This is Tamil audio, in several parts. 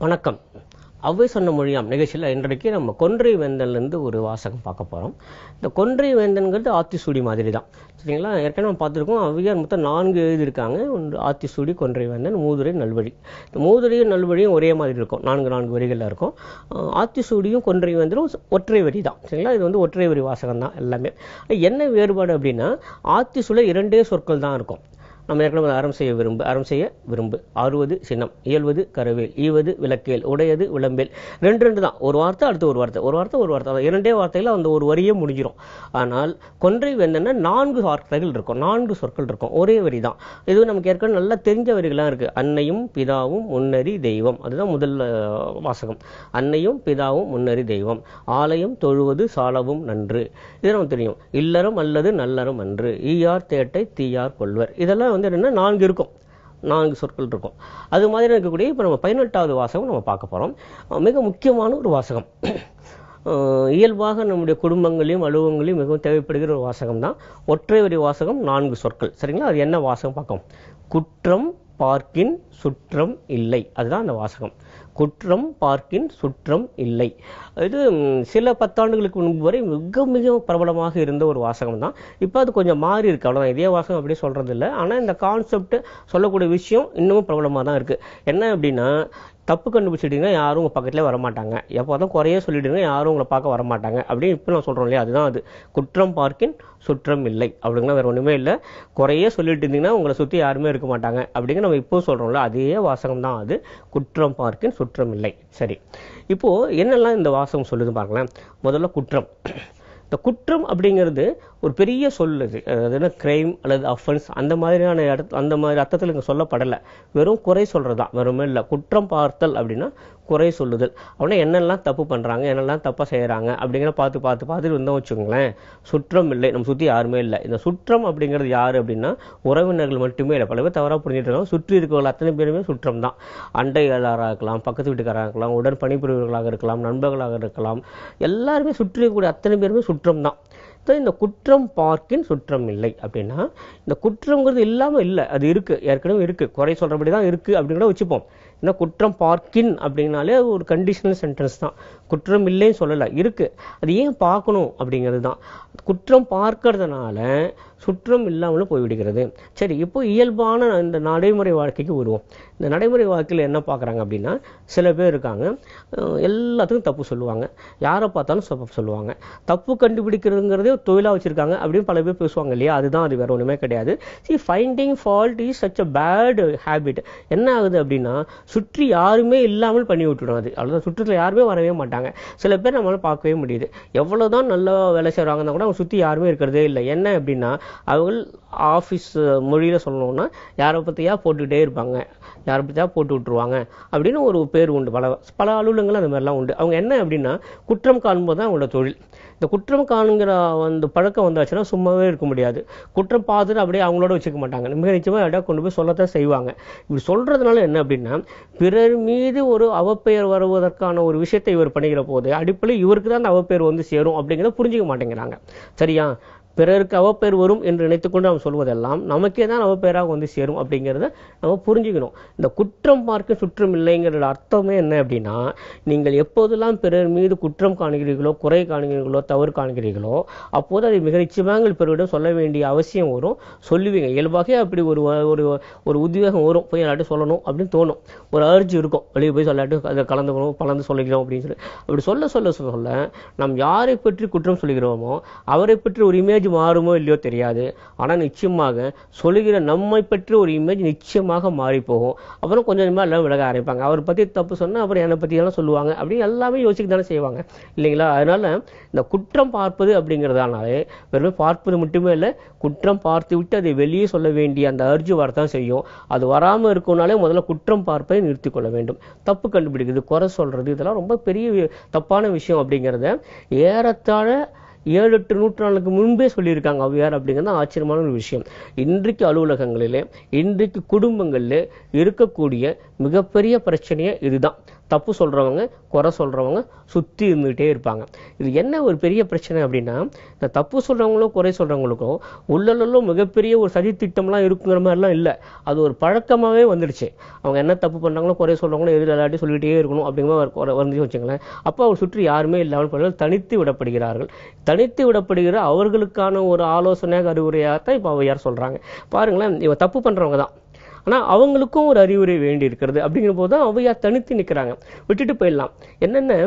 வணக்கம். அவ்வை சொன்ன மொழியாம் நிகழ்ச்சியில் இன்றைக்கு நம்ம கொன்றை வேந்தன்லேருந்து ஒரு வாசகம் பார்க்க போகிறோம். இந்த கொன்றை வேந்தன்கிறது ஆத்திசூடி மாதிரி தான், சரிங்களா? ஏற்கனவே நம்ம பார்த்துருக்கோம். ஔவையார் மொத்தம் 4 எழுதியிருக்காங்க. ஒன்று ஆத்திசூடி, கொன்றை வேந்தன், மூதுரை, நல்வழி. இந்த மூதுரையும் நல்வழியும் ஒரே மாதிரி இருக்கும், 4 வரிகளில் இருக்கும். ஆத்திசூடியும் கொன்றை வேந்தனும் ஒற்றை வரி தான், சரிங்களா? இது வந்து ஒற்றை வரி வாசகம் தான் எல்லாமே. என்ன வேறுபாடு அப்படின்னா, ஆத்திசூடில் 2 சொற்கள் தான் இருக்கும். நம்ம ஏற்கனவே அறம் செய்ய விரும்பு, ஆறுவது சின்னம், இயல்வது கரவேல், ஈவது விளக்கேல், உடையது விளம்பேல். 2 தான். ஒரு வார்த்தை அடுத்து ஒரு வார்த்தை, ஒரு வார்த்தை. 2 வார்த்தையில் அந்த ஒரு வரியே முடிஞ்சிடும். ஆனால் கொன்றை வேந்தன்னா 4 வார்த்தைகள் இருக்கும், 4 சொற்கள் இருக்கும், ஒரே வரி தான். இது நமக்கு ஏற்கனவே நல்லா தெரிஞ்ச வரிகளாக இருக்கு. அன்னையும் பிதாவும் முன்னறி தெய்வம், அதுதான் முதல் வாசகம். அன்னையும் பிதாவும் முன்னறி தெய்வம், ஆலயம் தொழுவது சாலவும் நன்று, இது நமக்கு தெரியும். இல்லறம் அல்லது நல்லறம் அன்று, ஈயார் தேட்டை தீயார் கொள்வர். இதெல்லாம் வந்து என்னன்னா 4 இருக்கும், 4 சொற்கள் இருக்கும். அது மாதிரி இருக்கக்கூடிய இப்போ நம்ம 18வது வாசகம் நம்ம பார்க்க போகிறோம். மிக முக்கியமான ஒரு வாசகம். இயல்பாக நம்முடைய குடும்பங்களையும் அலுவலகங்களையும் மிகவும் தேவைப்படுகிற ஒரு வாசகம் தான். ஒற்றை வரி வாசகம், 4 சொற்கள், சரிங்களா? அது என்ன வாசகம் பார்க்கலாம். குற்றம் பார்க்கின் சுற்றம் இல்லை, அதுதான் அந்த வாசகம். குற்றம் பார்க்கின் சுற்றம் இல்லை. இது சில 10 ஆண்டுகளுக்கு முன்பு வரை மிக மிக பிரபலமாக இருந்த ஒரு வாசகம் தான். இப்போ அது கொஞ்சம் மாறி இருக்கு, அவ்வளோதான். இதே வாசகம் அப்படி சொல்றது இல்லை. ஆனால் இந்த கான்செப்ட் சொல்லக்கூடிய விஷயம் இன்னமும் பிரபலமாக தான் இருக்கு. என்ன அப்படின்னா, தப்பு கண்டுபிடிச்சிட்டீங்கன்னா யாரும் உங்கள் பக்கத்துலேயே வரமாட்டாங்க, எப்போதும் குறைய சொல்லிடுங்க, யாரும் உங்களை பார்க்க வரமாட்டாங்க அப்படின்னு இப்போ நான் சொல்கிறோம் இல்லையா, அதுதான் அது. குற்றம் பார்க்கின் சுற்றம் இல்லை அப்படிங்கன்னா வேறு ஒன்றுமே இல்லை. குறைய சொல்லிட்டு இருந்தீங்கன்னா உங்களை சுற்றி யாருமே இருக்க மாட்டாங்க அப்படிங்கிற நம்ம இப்போ சொல்கிறோம்ல, அதே வாசகம் தான் அது. குற்றம் பார்க்கின் சுற்றம் இல்லை. சரி, இப்போது என்னெல்லாம் இந்த வாசகம் சொல்லுது பார்க்கலாம். முதல்ல குற்றம். இந்த குற்றம் அப்படிங்கிறது ஒரு பெரிய சொல். அது என்ன, கிரைம் அல்லது அஃபென்ஸ் அந்த மாதிரியான அந்த மாதிரி அர்த்தத்தில் இங்கே சொல்லப்படலை. வெறும் குறை சொல்கிறது தான், வெறுமே இல்லை. குற்றம் பார்த்தல் அப்படின்னா குறை சொல்லுதல். அப்படின்னா என்னெல்லாம் தப்பு பண்ணுறாங்க, என்னெல்லாம் தப்பாக செய்கிறாங்க அப்படிங்கிற பார்த்துட்டு வந்தோம் வச்சுக்கோங்களேன். சுற்றம் இல்லை, நம்ம சுற்றி யாருமே இல்லை. இந்த சுற்றம் அப்படிங்கிறது யார் அப்படின்னா உறவினர்கள் மட்டுமே இல்லை. பல பேர் தவறாக புரிஞ்சுட்டு இருக்காங்க. சுற்றி இருக்கிறவர்கள் அத்தனை பேருமே சுற்றம் தான். அண்டையாளராக இருக்கலாம், பக்கத்து வீட்டுக்காராக இருக்கலாம், உடன் பணிபுரிவர்களாக இருக்கலாம், நண்பர்களாக இருக்கலாம், எல்லாருமே சுற்றி இருக்கக்கூடிய அத்தனை பேருமே சுற்றம் தான். இந்த குற்றம் பார்க்கின் சுற்றம் இல்லை அப்படின்னா, இந்த குற்றங்கிறது இல்லாமல் இல்லை, அது இருக்கு, ஏற்கனவே இருக்கு, குறை சொல்றபடி தான் இருக்கு அப்படிங்கிற வச்சுப்போம். ஏன்னா குற்றம் பார்க்கின் அப்படின்னாலே ஒரு கண்டிஷனல் சென்டென்ஸ் தான். குற்றம் இல்லைன்னு சொல்லலை, இருக்கு. அது ஏன் பார்க்கணும் அப்படிங்கிறது தான். குற்றம் பார்க்கறதுனால சுற்றம் இல்லாமலும் போய்விடுகிறது. சரி, இப்போ இயல்பான இந்த நடைமுறை வாழ்க்கைக்கு வருவோம். இந்த நடைமுறை வாழ்க்கையில் என்ன பார்க்குறாங்க அப்படின்னா, சில பேர் இருக்காங்க, எல்லாத்துக்கும் தப்பு சொல்லுவாங்க, யாரை பார்த்தாலும் தப்பு சொல்லுவாங்க. தப்பு கண்டுபிடிக்கிறதுங்கிறதே தொழிலாக வச்சுருக்காங்க அப்படின்னு பல பேர் பேசுவாங்க இல்லையா, அதுதான். அது வேற ஒன்றுமே கிடையாது. Finding fault is such a bad habit. என்ன ஆகுது அப்படின்னா, சுற்றி யாருமே இல்லாமல் பண்ணி விட்டுடும் அது, அவ்வளோதான். சுற்றத்தில் யாருமே வரவே மாட்டாங்க. சில பேர் நம்மளால் பார்க்கவே முடியுது, எவ்வளோதான் நல்லா வேலை செய்கிறாங்கன்னா கூட அவங்க சுற்றி யாருமே இருக்கிறதே இல்லை. என்ன அப்படின்னா, அவர்கள் ஆஃபீஸ் மொழியில் சொல்லணும்னா யாரை பற்றியா போட்டுக்கிட்டே இருப்பாங்க, யாரை பற்றியா போட்டு விட்டுருவாங்க அப்படின்னு ஒரு பேர் உண்டு. பல அலுவலகங்கள் அந்த மாதிரிலாம் உண்டு. அவங்க என்ன அப்படின்னா, குற்றம் காணும்போது தான் அவங்களோட தொழில். இந்த குற்றம் காணுங்கிற அந்த பழக்கம் வந்தாச்சுன்னா சும்மாவே இருக்க முடியாது. குற்றம் பார்த்துட்டு அப்படியே அவங்களோட வச்சுக்க மாட்டாங்க, மிக நிச்சயமாக இடம் கொண்டு போய் சொல்லத்தான் செய்வாங்க. இப்படி சொல்றதுனால என்ன அப்படின்னா, பிறர் மீது ஒரு அவப்பெயர் வருவதற்கான ஒரு விஷயத்தை இவர் பண்ணிக்கிற போது அடிப்படையில் இவருக்கு தான் அந்த அவப்பெயர் வந்து சேரும் அப்படிங்கிறத புரிஞ்சிக்க மாட்டேங்கிறாங்க. சரியா? பிறருக்கு அவப்பெயர் வரும் என்று நினைத்துக்கொண்டு நாம் சொல்வதெல்லாம் நமக்கே தான் அவப்பெயராக வந்து சேரும் அப்படிங்கிறத நம்ம புரிஞ்சுக்கணும். இந்த குற்றம் பார்க்க சுற்றம் இல்லைங்கிற அர்த்தமே என்ன அப்படின்னா, நீங்கள் எப்போதெல்லாம் பிறர் மீது குற்றம் காணுகிறீர்களோ, குறை காணுகிறீர்களோ, தவறு காணுகிறீர்களோ, அப்போது அதை மிக நிச்சயமாக பிறரிடம் சொல்ல வேண்டிய அவசியம் வரும். சொல்லுவீங்க. இயல்பாக அப்படி ஒரு உத்வேகம் வரும், போய் எல்லாட்டும் சொல்லணும் அப்படின்னு தோணும். ஒரு அர்ஜி இருக்கும், வெளியே போய் சொல்லாட்டும் அதை கலந்து சொல்லிக்கிறோம் அப்படின்னு சொல்லி. அப்படி சொல்ல நாம் யாரை பற்றி குற்றம் சொல்லுகிறோமோ அவரை பற்றி ஒரு இமேஜ் மாறுமோ இல்லையோ தெரியாது. ஆனால் நிச்சயமாக சொல்லுகிற நம்மை பற்றி ஒரு இமேஜ் நிச்சயமாக மாறி போகும். அப்புறம் கொஞ்சம் கொஞ்சமாக எல்லாம் விலக ஆரம்பிப்பாங்க. அவரை பற்றி தப்பு சொன்னால் அப்புறம் என்னை பற்றி எல்லாம் சொல்லுவாங்க அப்படின்னு எல்லாமே யோசிக்க தானே செய்வாங்க இல்லைங்களா? அதனால இந்த குற்றம் பார்ப்பது அப்படிங்கிறதானாலே வெறும் பார்ப்பது மட்டுமே இல்லை, குற்றம் பார்த்து விட்டு அதை வெளியே சொல்ல வேண்டிய அந்த அர்ஜி வரத்தான் செய்யும். அது வராமல் இருக்கணும்னாலே முதல்ல குற்றம் பார்ப்பதை நிறுத்தி கொள்ள வேண்டும். தப்பு கண்டுபிடிக்கிறது, குறை சொல்றது, இதெல்லாம் ரொம்ப பெரிய தப்பான விஷயம் அப்படிங்கிறத ஏறத்தாழ 7-8 நூற்றாண்டுக்கு முன்பே சொல்லியிருக்காங்க ஔவையார் அப்படிங்கிறது ஆச்சரியமான ஒரு விஷயம். இன்றைக்கு அலுவலகங்களிலே, இன்றைக்கு குடும்பங்களில் இருக்கக்கூடிய மிகப்பெரிய பிரச்சனையே இதுதான். தப்பு சொல்றவங்க, குறை சொல்றவங்க சுத்தி இருந்துகிட்டே இருப்பாங்க. இது என்ன ஒரு பெரிய பிரச்சனை அப்படின்னா, இந்த தப்பு சொல்றவங்களும் குறை சொல்றவங்களுக்கும் உள்ளலும் மிகப்பெரிய ஒரு சதி திட்டம்லாம் இருக்குங்கிற மாதிரிலாம் இல்லை. அது ஒரு பழக்கமாவே வந்துடுச்சு. அவங்க என்ன தப்பு பண்றாங்களோ குறை சொல்றவங்களும் எல்லாத்தையும் சொல்லிட்டே இருக்கணும் அப்படிங்கிற வந்து வச்சுங்களேன். அப்போ அவர் சுற்றி யாருமே இல்லாமல் தனித்து விடப்படுகிறார்கள். தனித்து விடப்படுகிற அவர்களுக்கான ஒரு ஆலோசனையாக அறிவுரையாக தான் இப்போ ஔவையார் சொல்றாங்க. பாருங்களேன், இவ தப்பு பண்றவங்க தான், ஆனா அவங்களுக்கும் ஒரு அறிவுரை வேண்டி இருக்கிறது. அப்படிங்கிற போது தான் ஔவையார் தனித்து நிற்கிறாங்க. விட்டுட்டு போயிடலாம். என்னென்ன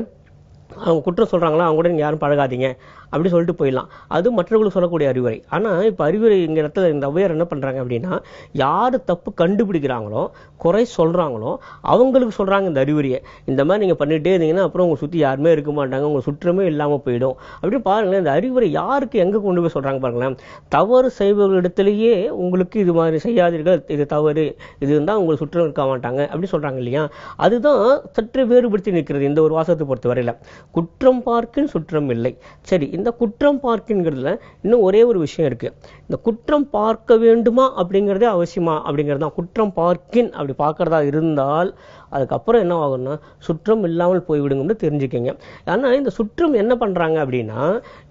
அவங்க குற்றம் சொல்றாங்களா, அவங்க கூட நீங்க யாரும் பழகாதீங்க அப்படி சொல்லிட்டு போயிடலாம். அது மற்றவர்களுக்கு சொல்லக்கூடிய அறிவுரை. ஆனா இப்ப அறிவுரை இங்க இடத்துல இந்த ஔவையார் என்ன பண்றாங்க அப்படின்னா, யாரு தப்பு கண்டுபிடிக்கிறாங்களோ, குறை சொல்றாங்களோ அவங்களுக்கு சொல்றாங்க இந்த அறிவுரையை. இந்த மாதிரி நீங்க பண்ணிட்டே இருந்தீங்கன்னா அப்புறம் உங்க சுத்தி யாருமே இருக்க மாட்டாங்க, உங்க சுற்றமே இல்லாம போயிடும். அப்படி பாருங்களேன், இந்த அறிவுரை யாருக்கு எங்க கொண்டு போய் சொல்றாங்க பாருங்களேன். தவறு செய்பவர்களிடத்திலேயே உங்களுக்கு இது மாதிரி செய்யாதீர்கள், இது தவறு, இது இருந்தா உங்களுக்கு சுற்றம் இருக்க மாட்டாங்க அப்படி சொல்றாங்க இல்லையா. அதுதான் சற்று வேறுபடுத்தி நிற்கிறது இந்த ஒரு வாசகத்தை பொறுத்த வரையில. குற்றம் பார்க்கின் சுற்றம் இல்லை. சரி, இந்த குற்றம் பார்க்கின்றதுல இன்னும் ஒரே ஒரு விஷயம் இருக்கு. இந்த குற்றம் பார்க்க வேண்டுமா அப்படிங்கிறதே அவசியமா அப்படிங்கிறது தான். குற்றம் பார்க்கின் அப்படி பார்க்கறதா இருந்தால் அதுக்கப்புறம் என்ன ஆகும்னா சுற்றம் இல்லாமல் போய்விடுங்கன்னு தெரிஞ்சுக்கங்க. ஆனா இந்த சுற்றம் என்ன பண்றாங்க அப்படின்னா,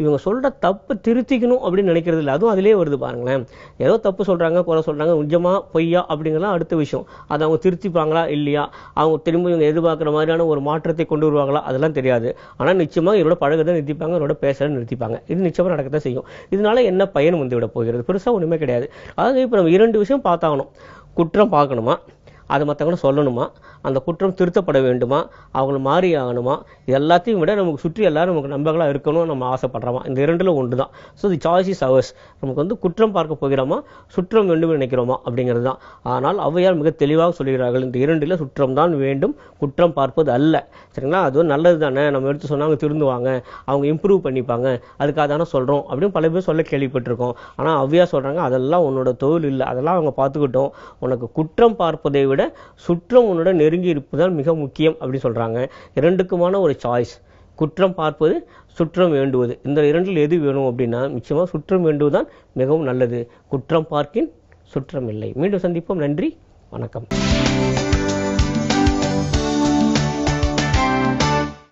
இவங்க சொல்ற தப்பு திருத்திக்கணும் அப்படின்னு நினைக்கிறது இல்லை. அதுவும் அதிலே வருது பாருங்களேன். ஏதோ தப்பு சொல்றாங்க, குறை சொல்றாங்க, நிஜமா பொய்யா அப்படிங்கிறலாம் அடுத்த விஷயம். அதை அவங்க திருத்திப்பாங்களா இல்லையா, அவங்க திரும்ப இவங்க எதிர்பார்க்குற மாதிரியான ஒரு மாற்றத்தை கொண்டு வருவாங்களா அதெல்லாம் தெரியாது. ஆனா நிச்சயமா இவரோட பழகத்தை நிறுத்திப்பாங்க, இவரோட பேச நிறுத்திப்பாங்க. இது நிச்சயமா நடக்கத்தான் செய்யும். இதனால என்ன பயன் வந்து விட போகிறது? பெருசா ஒண்ணுமே கிடையாது. அதாவது இப்ப நம்ம 2 விஷயம் பார்த்தாகணும். குற்றம் பார்க்கணுமா, அது மற்றவங்களும் சொல்லணுமா, அந்த குற்றம் திருத்தப்பட வேண்டுமா, அவங்க மாறி ஆகணுமா, எல்லாத்தையும் விட நமக்கு சுற்றி எல்லாரும் நமக்கு நண்பர்களாக இருக்கணும் நம்ம ஆசைப்படுறோமா, இந்த 2ல் ஒன்று தான். So the choice is hours. நமக்கு வந்து குற்றம் பார்க்க போகிறோமா, சுற்றம் வேண்டும் நினைக்கிறோமா அப்படிங்கிறது தான். ஆனால் ஔவையார் மிக தெளிவாக சொல்கிறார்கள், இந்த 2ல் சுற்றம் தான் வேண்டும், குற்றம் பார்ப்பது அல்ல. சரிங்களா? அது நல்லது தானே, நம்ம எடுத்து சொன்னா அவங்க திருந்துவாங்க, அவங்க இம்ப்ரூவ் பண்ணிப்பாங்க, அதுக்காக தானே சொல்றோம் அப்படின்னு பல பேர் சொல்ல கேள்விப்பட்டிருக்கோம். ஆனால் ஔவையார் சொல்றாங்க, அதெல்லாம் உன்னோட தொழில் இல்லை, அதெல்லாம் அவங்க பார்த்துக்கிட்டோம். உனக்கு குற்றம் பார்ப்பதை விட சுற்றம் உன்னோட நெருங்கி இருப்பதுதான் மிக முக்கியம் அப்படி சொல்றாங்க. 2க்குமான ஒரு சாய்ஸ், குற்றம் பார்ப்பது, சுற்றம் வேண்டுவது. இந்த 2ல் எது வேணும் அப்படின்னா நிச்சயமா சுற்றம் வேண்டுவதுதான் மிகவும் நல்லது. குற்றம் பார்க்கின் சுற்றம் இல்லை. மீண்டும் சந்திப்போம். நன்றி, வணக்கம்.